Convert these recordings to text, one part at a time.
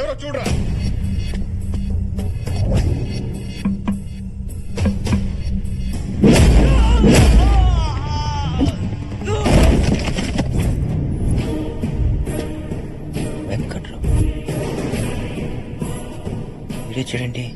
ఎవరో చూడరా. వెంకట్రావు వీడియో చూడండి.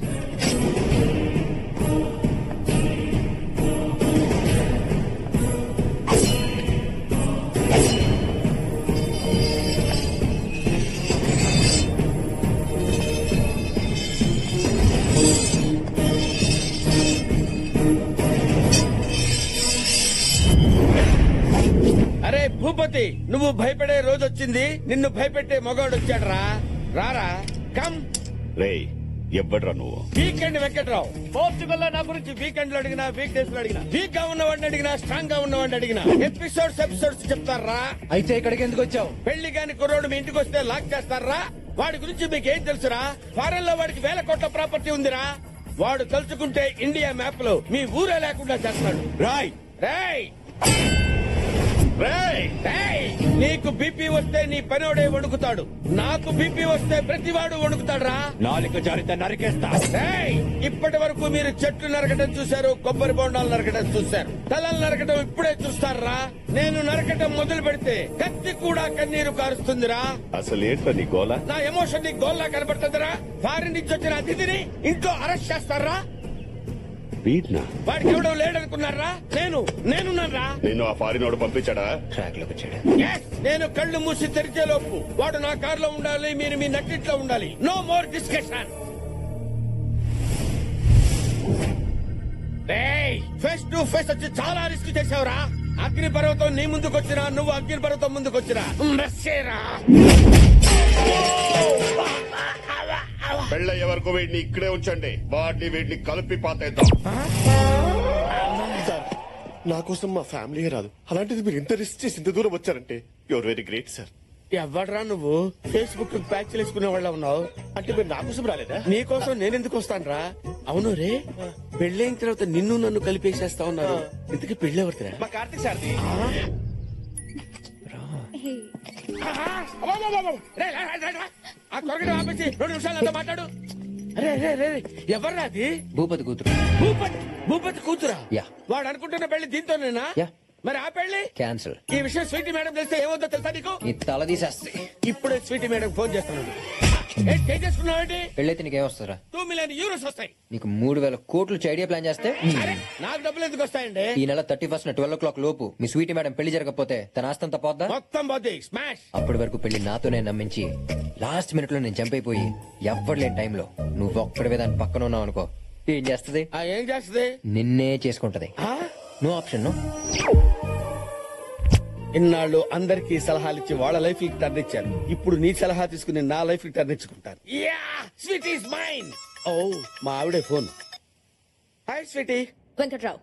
అరే భూపతి, నువ్వు భయపడే రోజు వచ్చింది, నిన్ను భయపెట్టే మగాడు వచ్చాడు రా. రారా, కమ్. రేయ్, ఎవ్వడ్రా నువ్వు? వీకెండ్ వెంకట్రావు. పోర్చుగల్ లో నా గురించి వీకెండ్ లో అడిగినా, వీక్ డేస్ లో అడిగినా, వీక్ గా ఉన్నవాడిని అడిగినా, స్ట్రాంగ్ గా ఉన్నవాడిని అడిగినా ఎపిసోడ్స్ చెప్తారా. అయితే ఇక్కడికి ఎందుకు వచ్చావు? పెళ్లి కాని కుర్రోడు మీ ఇంటికి వస్తే లాక్ చేస్తారా? వాడి గురించి మీకేం తెలుసురా? ఫారెన్ లో వాడికి 1000 కోట్ల ప్రాపర్టీ ఉందిరా. వాడు తలుచుకుంటే ఇండియా మ్యాప్ లో మీ ఊరే లేకుండా చేస్తాడు. రాయ్ రేయ్ రేయ్, రేయ్, నీకు బీపీ వస్తే నీ పనోడే వణుకుతాడు, నాకు బీపీ వస్తే ప్రతివాడు వణుకుతాడు రా. నాలుక జారితే నరికేస్తా. రేయ్, ఇప్పటి వరకు మీరు చెట్లు నరకటం చూశారు, కొబ్బరి బొండాలు నరకటం చూశారు, తలలు నరకటం ఇప్పుడే చూస్తారా? నేను నరకటం మొదలు పెడితే కత్తి కూడా కన్నీరు కారుస్తుందిరా. అసలు ఏంట్రా నీ గోల? నా ఎమోషన్ నీ గోల్లా కనబడుతుందిరా. ఫారిన్ నుంచి వచ్చిన అతిథిని ఇంట్లో అరెస్ట్ చేస్తారా? వీడ్నా? వాడికి ఎవడో లేడనుకున్నారా? నేనున్నారా? నిన్ను ఆ ఫారిన్ వాడు పంపించాడా? ట్రాక్ లోకి వచ్చాడు. Yes, నేను కళ్ళు మూసి తెరిచే లోపు వాడు నా కారులో ఉండాలి, మీరు మీ నట్టిట్లో ఉండాలి. No more discussion. Face to face వచ్చి చాలా రిస్క్ చేసావురా. అగ్ని పర్వతం నీ ముందుకొచ్చినా, నువ్వు అగ్ని పర్వతం ముందుకొచ్చినా మెస్సేరా. పెళ్ళయ్యే వరకు వీడిని ఇక్కడే ఉంచండి. వీడిని కలిపి పాతేద్దాం. సార్, నా కోసం మా ఫ్యామిలీ రాదు, అలాంటిది మీరు ఇంత రిస్క్ చేసి ఇంత దూరం వచ్చారంటే యువర్ వెరీ గ్రేట్ సార్. ఎవడరా నువ్వు? ఫేస్బుక్ ప్యాచ్ వేసుకునే వాళ్ళ ఉన్నావు. అంటే మీరు నా కోసం రాలేదా? నీకోసం నేనెందుకు వస్తాను రా? అవును రే, పెళ్ళైన తర్వాత నిన్ను నన్ను కలిపేసేస్తా ఉన్నారు. ఇంతకీ పెళ్ళెవరిదిరా? మా కార్తీక్ సార్ది. ఆ త్వరగా ఆపేసి 2 నిమిషాలు నాతో మాట్లాడు. అరే రే రే, ఎవర్రా అది? భూపతి కూతురు. భూపతి కూతురా? యా. వాడు అనుకుంటున్న పెళ్లి దీంతోనేనా? యా. మరి ఆ పెళ్లి క్యాన్సిల్. ఈ విషయం స్వీటీ మేడం తెలిస్తే ఏమవుతుందో తెలుసా నీకు? ఈ తల తీసేస్తే ఇప్పుడే స్వీటీ మేడం ఫోన్ చేస్తున్నాడు. చేసుకున్నావండి? పెళ్ళైతే నీకేం వస్తారా? 2 మిలియన్ యూరోస్ వస్తాయి. నీకు 3000 కోట్లు ఐడియా ప్లాన్ చేస్తే అరే, నాకు డబ్బులు ఎందుకు వస్తాయండి? ఈ నెల 31st 12 o'clock లోపు మీ స్వీటీ మేడం పెళ్లి జరగకపోతే తన ఆస్తంతా పోద్దా? మొత్తం పోతే స్మాష్. అప్పటి వరకు పెళ్లి నాతోనే నమ్మించి లాస్ట్ మినిట్ లో నేను జంప్ అయిపోయి ఎవ్వరు లేని టైంలో నువ్వు ఒక్కడివే దాని పక్కన ఉన్నావు అనుకో, ఏం చేస్తది? ఏం చేస్తుంది? నిన్నే చేసుకుంటది. No option. నో. ఇన్నాళ్ళు అందరికీ సలహాలు ఇచ్చి వాళ్ళ లైఫ్ కి టర్న్ ఇచ్చారు. ఇప్పుడు నీ సలహా తీసుకుని నా లైఫ్ కి టర్న్ ఇచ్చుకుంటాను. Sweetie is mine. ఓ, మా ఆవిడే phone. Hi sweetie. Venkatrao,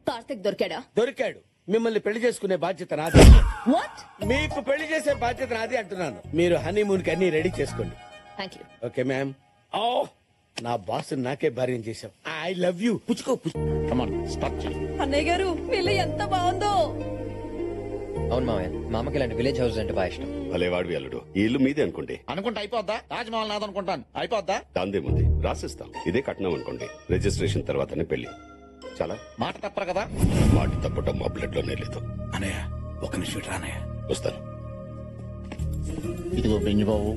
Karthik దొరికాడా? దొరికాడు. మిమ్మల్ని పెళ్లి చేసుకునే బాధ్యత నాది. వాట్? మీకు పెళ్లి చేసే బాధ్యత నాది అంటున్నాను. మీరు హనీమూన్ కి అన్ని రెడీ చేసుకోండి. Thank you. Okay ma'am. ఓ, నా బాస్ నాకే భార్యం చేశాం. I love you. పుచ్చుకో. అన్నయ్య గారు, వీళ్ళు ఎంత బాగుందో. అవును మామయ్య, మా అమ్మకి ఇలాంటి విలేజ్ హౌస్ అంటే బాగా ఇష్టం. భలేవాడు అల్లుడు. ఈ ఇల్లు మీదే అనుకోండి. అనుకుంటే అయిపోద్దా? తాజ్మహల్ నాది అనుకుంటాను. అయిపోద్దా? దాందేముంది, రాసిస్తాం. ఇదే కట్నం అనుకోండి. రిజిస్ట్రేషన్ తర్వాతనే పెళ్లి. చాలా మాట తప్పరు కదా? మాట తప్పటం మా బ్లడ్ లోనే లేదు. అనయ్య, ఒక నిమిషం రానయ్య. వస్తాను. ఇదిగో బెంజి బాబు,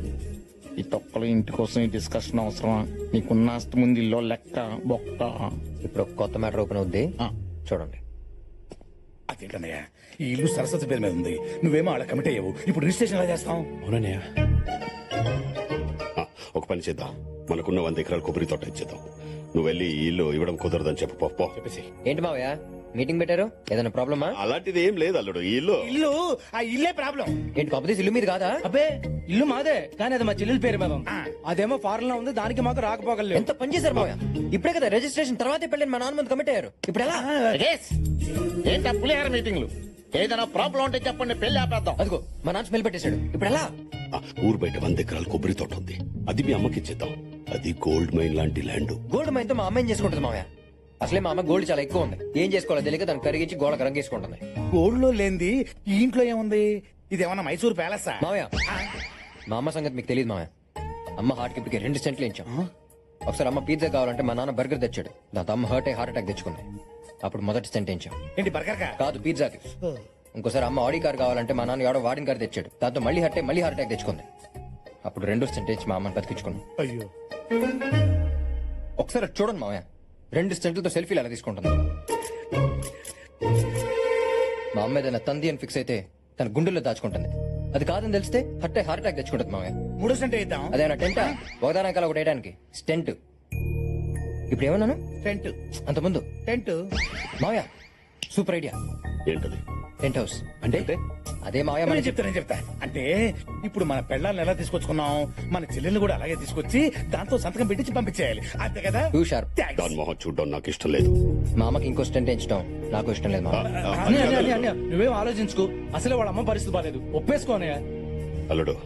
ఈ తొక్కల ఇంటి కోసం ఈ డిస్కషన్ అవసరమా? నీకున్న ఆస్తి ముందు ఇల్లు లెక్క బొక్క. ఇప్పుడు ఒక కొత్త మ్యాటర్ ఓపెన్ అవుద్ది, చూడండి. అదేంటన్నయ్య, ఈ ఇల్లు సరస్వతి పేరు మీద ఉంది. నువ్వేమో అలా కమిట్ అయ్యావు. ఇప్పుడు రిజిస్ట్రేషన్ ఎలా చేస్తాం? అవునన్నయ్య. ఒక పని చేద్దాం, మనకున్న 100 ఎకరాల కొబ్బరి తోట ఇచ్చేద్దాం. నువ్వు వెళ్ళి ఈ ఇల్లు ఇవ్వడం కుదరదని చెప్పు. పో. చెప్పేసి. ఏంటి మావయ్య మీటింగ్ పెట్టారు? ఏదైనా ప్రాబ్లమా? అలాంటిది ఏం లేదు అల్లుడు. ఈ ఇల్లు ఆ ఇల్లే ప్రాబ్లం. ఏంటి కాకపోతే ఇల్లు మీద కాదా? అబ్బే, ఇల్లు మాదే, కానీ అది మా చెల్లెల పేరు మీద ఉంది. అదేమో ఫారెన్ లో ఉంది, దానికి మాకు రాకపోగలేదు. ఎంత పని చేశారు మావయ్య? ఇప్పుడే కదా రిజిస్ట్రేషన్ తర్వాతే పెళ్ళని మా నాన్న ముందు కమిట్ అయ్యారు. ఇప్పుడు ఎలా? ఏంటి పులిహార మీటింగ్లు? ఏదైనా ప్రాబ్లం ఉంటే చెప్పండి, పెళ్లి ఆపేద్దాం. అదిగో మా నాన్న స్మెల్ పెట్టేశాడు. ఇప్పుడు ఎలా? ఊరు బయట 100 ఎకరాల కొబ్బరి తోట ఉంది. అది మీ అమ్మకి ఇచ్చేద్దాం. అది గోల్డ్ మైన్ లాంటి ల్యాండ్. గోల్డ్ మైన్ తో మా అమ్మాయిని చేసుకుంటుంది మావయ్య. అసలే మా అమ్మ గోల్డ్ చాలా ఎక్కువ ఉంది. ఏం చేసుకోవాలో తెలియక దాన్ని కరిగించి గోడకు రంగేసుకుంటుంది. గోల్డ్ లో లేనిది ఈ ఇంట్లో ఏముంది? ఇదేమన్నా మైసూర్ ప్యాలెస్? మావయ్య, మా అమ్మ సంగతి మీకు తెలియదు మావయ్య. అమ్మ హార్ట్ కి 2 సెంట్లు ఇచ్చాం. ఒకసారి అమ్మ పిజ్జా కావాలంటే మా నాన్న బర్గర్ తెచ్చాడు. దాంతో అమ్మ హార్ట్ అటాక్ తెచ్చుకుంది. అప్పుడు మొదటి సెంట్ ఇచ్చాం. ఏంటి బర్గర్ కా? కాదు, పిజ్జాకి. ఇంకోసారి అమ్మ ఆడి కార్ కావాలంటే మా నాన్న ఎవడో వాడిన కార్ తెచ్చాడు. దాంతో మళ్ళీ హార్ట్ అటాక్ తెచ్చుకుంది. అప్పుడు 2 సెంట్ ఇచ్చి మా అమ్మని బతికించుకున్నాం. అయ్యో, ఒకసారి అది చూడండి మామయ్య, 2 సెంట్లతో సెల్ఫీలు ఎలా తీసుకుంటుంది. మా అమ్మ ఏదైనా తంది అని ఫిక్స్ అయితే తన గుండెల్లో దాచుకుంటుంది. అది కాదని తెలిస్తే హార్ట్ అటాక్ తెచ్చుకుంటుంది మామయ్య. 3 సెంట్ ఇద్దాం. అదేనా టెంటా? ఒకదానికాల ఒకటి వేయడానికి స్టెంట్. ఇప్పుడు ఏమన్నాను? టెంట్. అంత ముందు టెంట్. మామయ్య సూపర్ ఐడియా. ఏంటది? టెంట్ హౌస్ అంటే అదే మామయ్య నేను మనం చెప్తా. అంటే ఇప్పుడు మన పెళ్ళాలను ఎలా తీసుకొచ్చుకున్నాం, మన చెల్లెల్ని కూడా అలాగే తీసుకొచ్చి దాంతో సంతకం పెట్టించి పంపించేయాలి. అంతే కదా? Two sharp. Thanks. దాని మొహం చూడడం నాకు ఇష్టం లేదు. మా అమ్మకి ఇంకో స్టెంట్ వేయించడం నాకు ఇష్టం లేదు మామ. నువ్వేం ఆలోచించుకో. అసలే వాళ్ళ అమ్మ పరిస్థితి బాలేదు. ఒప్పేసుకోనే. అల్లుడు,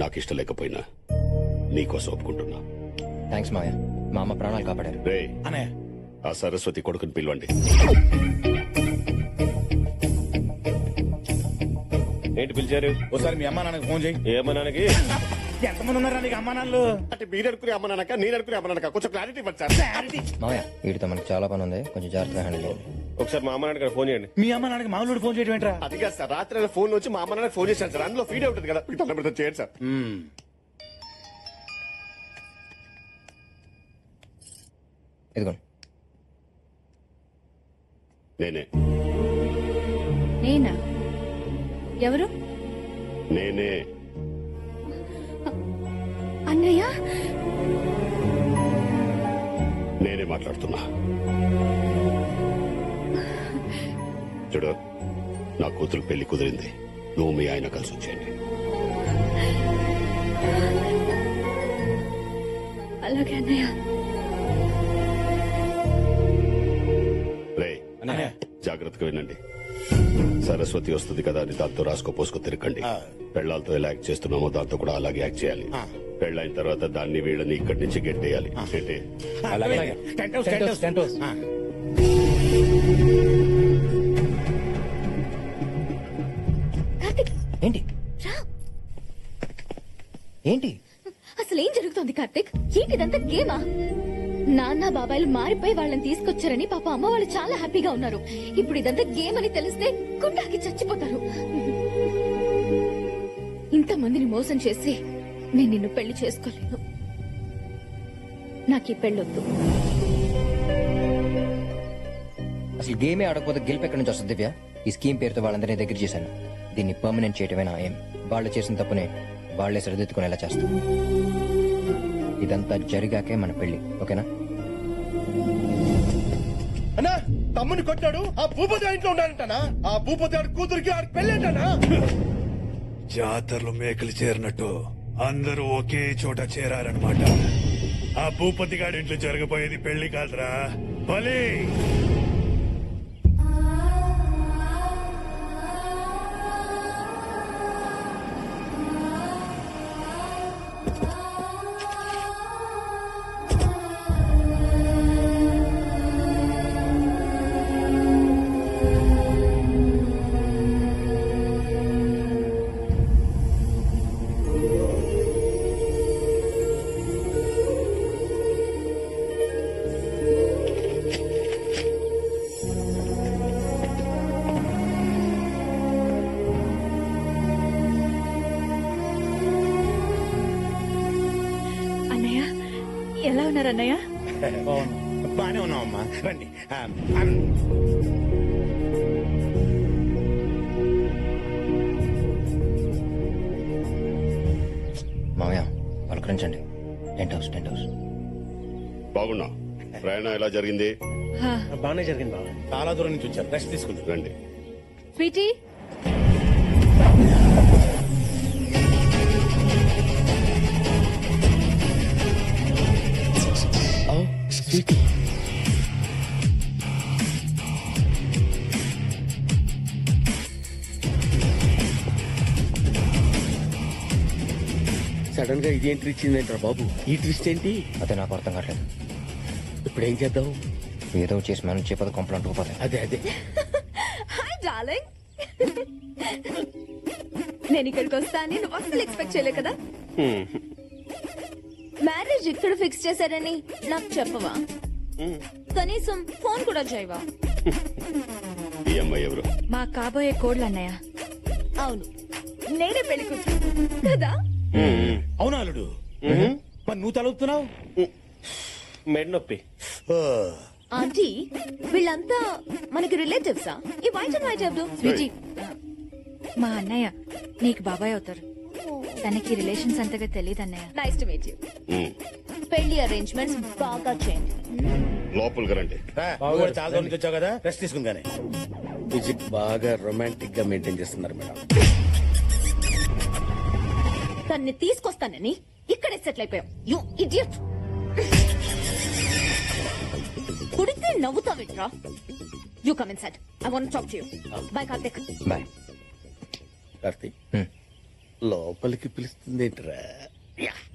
నాకు ఇష్టం లేకపోయినా నీకోసం ఒప్పుకుంటున్నా. థ్యాంక్స్ మామయ్య, మా అమ్మ ప్రాణాలు కాపాడారు. రే, అనే ఆ సరస్వతి కొడుకుని పిలవండి. ఏంటి పిలిచారు? ఒకసారి మీ అమ్మా నాన్నకి ఫోన్ చేయి. ఏమన్నానికి? ఎంతమంది ఉన్నారా నీకు అమ్మా నాన్నలు? అంటే మీరు అనుకునే అమ్మనాక నేను అనుకునే అమ్మనాక కొంచెం క్లారిటీ ఇవ్వండి సార్. మామయ్య వీటితో మనకి చాలా పని ఉంది, కొంచెం జాగ్రత్తగా హ్యాండిల్ చేయండి. ఒకసారి మా అమ్మ నాన్నకి ఫోన్ చేయండి. మీ అమ్మా నాన్నకి మామూలు ఫోన్ చేయడం ఏంట్రా? అది కాదు సార్, రాత్రి ఫోన్ వచ్చి మా అమ్మ నాన్నకి ఫోన్ చేశాను సార్. అందులో ఫీడ్ అవుతుంది కదా, మీకు తొందరగా చేయండి సార్. ఇదిగోండి. నేనే నేనా? ఎవరు? నేనే అన్నయ్య? నేనే మాట్లాడుతున్నా. చూడు, నా కూతురు పెళ్లి కుదిరింది. నువ్వు మీ ఆయన కలిసి వచ్చేయండి. అలాగే అన్నయ్య. రే, జాగ్రత్తగా వినండి. సరస్వతి వస్తుంది కదా అని దాంతో రాసుకో పోసుకో తిరగండి. పెళ్లాలతో ఎలా యాక్ట్ చేస్తున్నామో దాంతో కూడా అలాగే యాక్ట్ చేయాలి. పెళ్ళైన తర్వాత దాన్ని వీళ్ళని ఇక్కడి నుంచి గెట్టేయాలి. ఏంటి? Tent house, tent house, tent house. Karthik ఏంటి రా. ఏంటి అసలు ఏం జరుగుతోంది కార్తిక్? ఏంటిదంతా గేమా? నాన్న బాబాయిలు మారిపోయి వాళ్ళని తీసుకొచ్చారని పాప అమ్మ వాళ్ళు చాలా హ్యాపీగా ఉన్నారు. ఇప్పుడు ఇదంతా గేమ్ అని తెలిస్తే గుండాకి చచ్చిపోతారు. ఇంతమందిని మోసం చేసి నేను నిన్ను పెళ్లి చేసుకోలేను. నాకు ఈ పెళ్ళొద్దు. అసలు గేమే ఆడకపోతే గెలుపు ఎక్కడి నుంచి వస్తుంది దివ్య? ఈ స్కీమ్ పేరుతో వాళ్ళందరినీ దగ్గర చేశాను. దీన్ని పర్మనెంట్ చేయటమే నా ఏం. వాళ్ళు చేసిన తప్పునే వాళ్లే సరిదిద్దుకునేలా చేస్తాం. ఇదంతా జరిగాకే మన పెళ్లి, ఓకేనా? అన్నా, తమ్ముని కొట్టాడు. ఆ భూపతి ఇంట్లో ఉన్నాడంటనా? ఆ భూపతి ఆడి కూతురికి ఆడి పెళ్ళేంటనా? జాతరలో మేకలు చేరినట్టు అందరూ ఒకే చోట చేరారనమాట. ఆ భూపతి గారి ఇంట్లో జరగబోయేది పెళ్లి కాదురా, బలి. ఎలా ఉన్నారు అన్నయ్య? బానే ఉన్నావమ్మా, రండి. మామయ్య పలకరించండి. Tent house, tent house. బాగున్నా. ప్రయాణం ఎలా జరిగింది? బాగానే జరిగింది బాబా. చాలా దూరం నుంచి వచ్చారు, రెస్ట్ తీసుకుంటారు. రండి. స్వీటీ, సడన్ గా ఇదేం ట్రిస్ట్ ఇచ్చిందంటారా బాబు? ఈ ట్రిస్ట్ ఏంటి? అదే నాకు అర్థం కావట్లేదు. ఇప్పుడు ఏం చేద్దాం? ఏదో చేసి మనం చెప్పదు కంప్లైంట్ పోతాయి. అదే అదే. Hi darling. నేను ఇక్కడికి వస్తానని నువ్వు అసలు ఎక్స్పెక్ట్ చేయలే కదా? మ్యారేజ్ ఇక్కడ ఫిక్స్ చేశారని నాకు చెప్పవా? కనీసం ఫోన్ కూడా చేయవా? ఈ అమ్మాయి ఎవరు? మా కాబోయే కోడ్లు అన్నయ్య. అవును, నేనే పెళ్లి కూతురు కదా. అవునా అల్లుడు? మరి నువ్వు తలుపుతున్నావు? మెడ నొప్పి. ఆంటీ, వీళ్ళంతా మనకి రిలేటివ్సా? ఈ వైట్ అండ్ వైట్ ఎవరు? స్వీటీ. మా అన్నయ్య నీకు బాబాయ్ అవుతారు. తనకి రిలేషన్స్ అంతగా తెలియదు అన్నయ్య. Nice to meet you. పెళ్లి అరేంజ్మెంట్స్ బాగా చేయండి. లోపలికి రండి. నువ్వు కూడా చాలా దూరం నుంచి వచ్చావు కదా, రెస్ట్ తీసుకుందానే. విజిట్ బాగా రొమాంటిక్ గా మెయింటైన్ చేస్తున్నారు మేడం. తన్ని తీసుకొస్తానని ఇక్కడే సెటిల్ అయిపోయాం. You idiot. కుడితే నవ్వుతావిట్రా. You come inside. I want talk to you. Bye Karthik. Bye. Karthik, లోపలికి పిలుస్తుంది ఏంట్రా?